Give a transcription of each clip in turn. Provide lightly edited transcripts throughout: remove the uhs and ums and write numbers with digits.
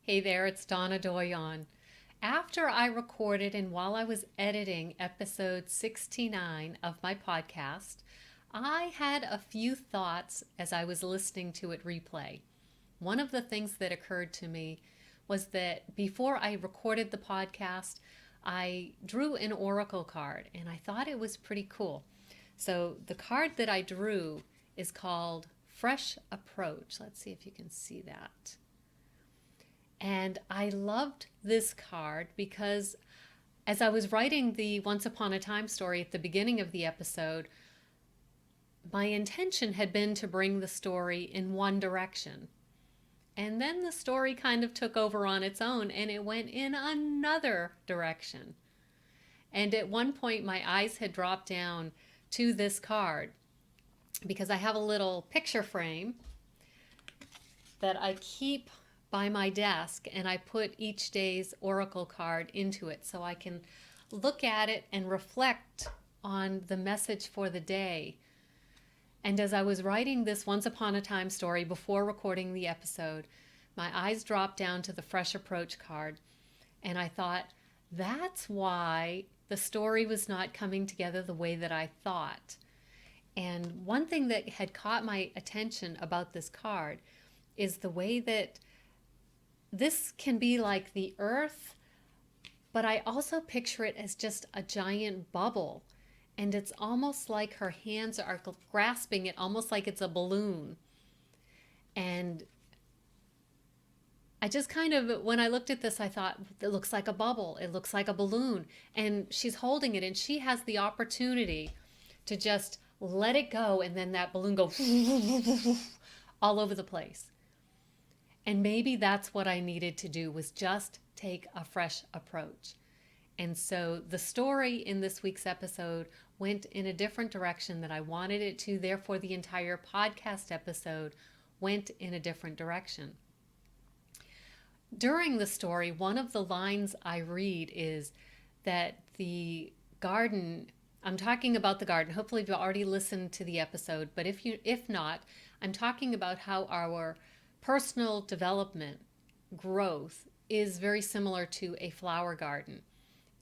Hey there, it's Donna Doyon. After I recorded and while I was editing episode 69 of my podcast, I had a few thoughts as I was listening to it replay. One of the things that occurred to me was that before I recorded the podcast, I drew an oracle card and I thought it was pretty cool. So the card that I drew is called Fresh Approach. Let's see if you can see that. And I loved this card because as I was writing the Once Upon a Time story at the beginning of the episode, my intention had been to bring the story in one direction. And then the story kind of took over on its own and it went in another direction. And at one point, my eyes had dropped down to this card because I have a little picture frame that I keep by my desk and I put each day's oracle card into it so I can look at it and reflect on the message for the day. And as I was writing this Once Upon a Time story before recording the episode, my eyes dropped down to the Fresh Approach card and I thought, that's why the story was not coming together the way that I thought. And one thing that had caught my attention about this card is the way that this can be like the earth, but I also picture it as just a giant bubble. And it's almost like her hands are grasping it, almost like it's a balloon. And I just kind of, when I looked at this, I thought, it looks like a bubble. It looks like a balloon. And she's holding it, and she has the opportunity to just let it go, and then that balloon go all over the place. And maybe that's what I needed to do, was just take a fresh approach. And so the story in this week's episode went in a different direction than I wanted it to. Therefore, the entire podcast episode went in a different direction. During the story, one of the lines I read is that the garden, I'm talking about the garden. Hopefully you've already listened to the episode, but if not, I'm talking about how our personal development growth is very similar to a flower garden,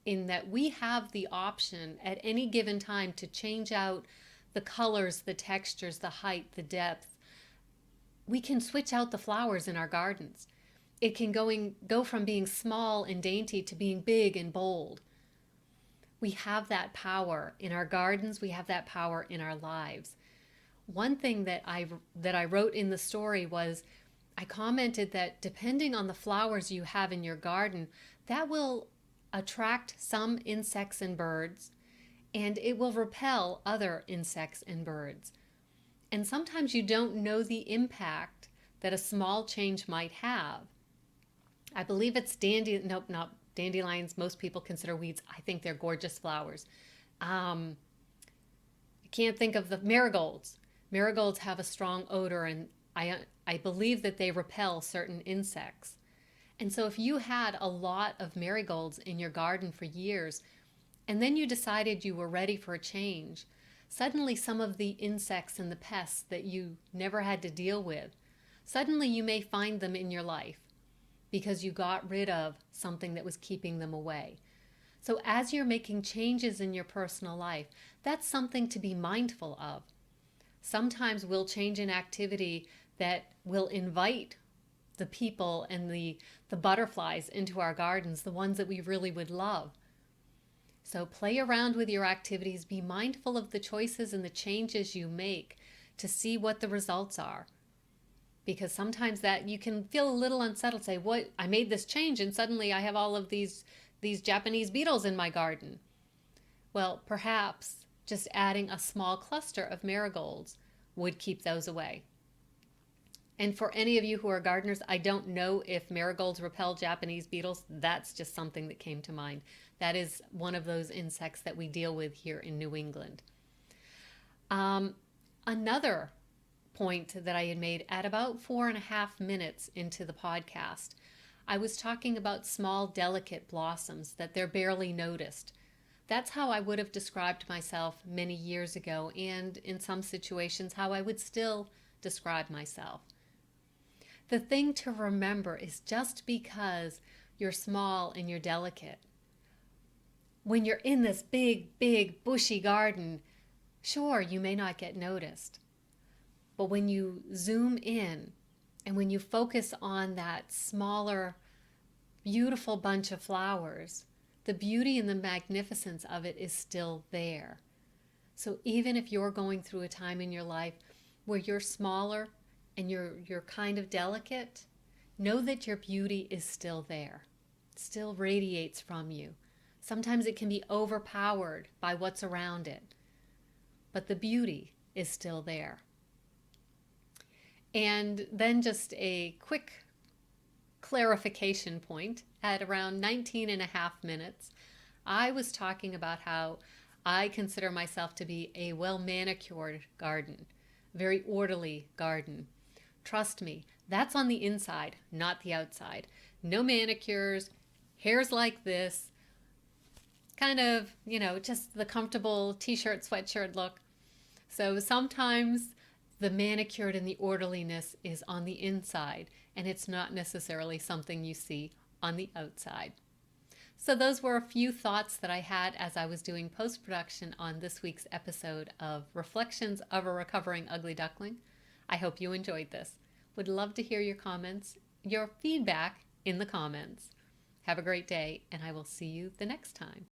in that we have the option at any given time to change out the colors, the textures, the height, the depth. We can switch out the flowers in our gardens. It can go from being small and dainty to being big and bold. We have that power in our gardens. We have that power in our lives. One thing that I wrote in the story was, I commented that depending on the flowers you have in your garden, that will attract some insects and birds, and it will repel other insects and birds. And sometimes you don't know the impact that a small change might have. I believe it's not dandelions. Most people consider weeds. I think they're gorgeous flowers. I can't think of the marigolds. Marigolds have a strong odor, and I believe that they repel certain insects. And so if you had a lot of marigolds in your garden for years, and then you decided you were ready for a change, suddenly some of the insects and the pests that you never had to deal with, suddenly you may find them in your life because you got rid of something that was keeping them away. So as you're making changes in your personal life, that's something to be mindful of. Sometimes we'll change an activity that will invite the people and the butterflies into our gardens, the ones that we really would love. So play around with your activities. Be mindful of the choices and the changes you make to see what the results are. Because sometimes that you can feel a little unsettled, say, what, I made this change and suddenly I have all of these Japanese beetles in my garden. Well, perhaps just adding a small cluster of marigolds would keep those away. And for any of you who are gardeners, I don't know if marigolds repel Japanese beetles. That's just something that came to mind. That is one of those insects that we deal with here in New England. Another point that I had made at about 4.5 minutes into the podcast, I was talking about small, delicate blossoms that they're barely noticed. That's how I would have described myself many years ago, and in some situations, how I would still describe myself. The thing to remember is just because you're small and you're delicate, when you're in this big, big, bushy garden, sure, you may not get noticed. But when you zoom in and when you focus on that smaller, beautiful bunch of flowers, the beauty and the magnificence of it is still there. So even if you're going through a time in your life where you're smaller and you're kind of delicate, know that your beauty is still there. It still radiates from you. Sometimes it can be overpowered by what's around it, but the beauty is still there. And then just a quick clarification point at around 19 and a half minutes, I was talking about how I consider myself to be a well-manicured garden, very orderly garden. Trust me, that's on the inside, not the outside. No manicures, hair's like this, kind of, just the comfortable t-shirt, sweatshirt look. So sometimes the manicured and the orderliness is on the inside, and it's not necessarily something you see on the outside. So those were a few thoughts that I had as I was doing post-production on this week's episode of Reflections of a Recovering Ugly Duckling. I hope you enjoyed this. Would love to hear your comments, your feedback in the comments. Have a great day, and I will see you the next time.